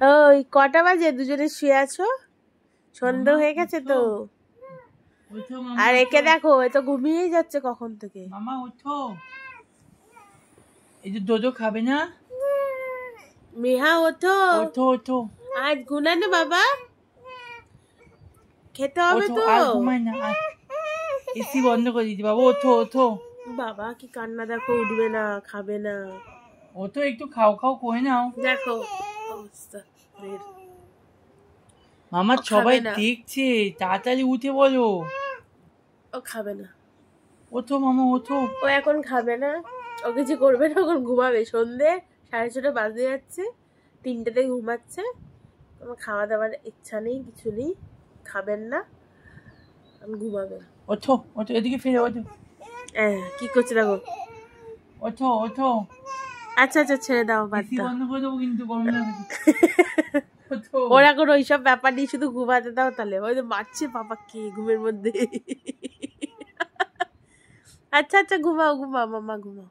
ওই কটা বাজে? দুজনে শুয়ে আছো? সন্ধ্যা হয়ে গেছে তো। আর একে দেখো, এ তো ঘুমিয়েই যাচ্ছে কখন থেকে। মামা ওঠো, এই যে দোদো খাবে না? মিহা ওঠো ওঠো ওঠো, আজ গুনানো বাবা, খেতে হবে ওঠো, তো। আর ঘুমাই না, আর এসি বন্ধ করে দিতে বাবা। ওঠো ওঠো বাবা কি কান্না দেখো, উঠবে না, খাবে না। ওঠো, একটু খাও খাও করে নাও। দেখো অবস্থা। মামা ও সবাই খাবে না, দেখছে, তাড়াতাড়ি উঠে বলো। ও খাবে না, ওঠো মামা ওঠো। ও এখন খাবে না, ও কিছু করবে না, এখন ঘুমাবে। সন্ধে 6:30 বাজে যাচ্ছে, 3টেতে ঘুমাচ্ছে। আমার খাওয়া দাওয়ার ইচ্ছা নেই, কিছু নেই, খাবেন না, ঘুমাবে। ওঠো ওঠো, এদিকে ফিরে ওঠো। হ্যাঁ, কি করছে দেখো। ওঠো ওঠো, আচ্ছা আচ্ছা, ছেড়ে দাও, বাদ এসি দাও। বন্ধ করে দেবো কিন্তু, গরম লাগবে। ওঠো। ওরা কোনো ওইসব ব্যাপার নেই, শুধু ঘুমাতে দাও। তাহলে ওই তো মারছে পাপাকে ঘুমের মধ্যে। আচ্ছা আচ্ছা, ঘুমাও ঘুমাও মামা, ঘুমাও।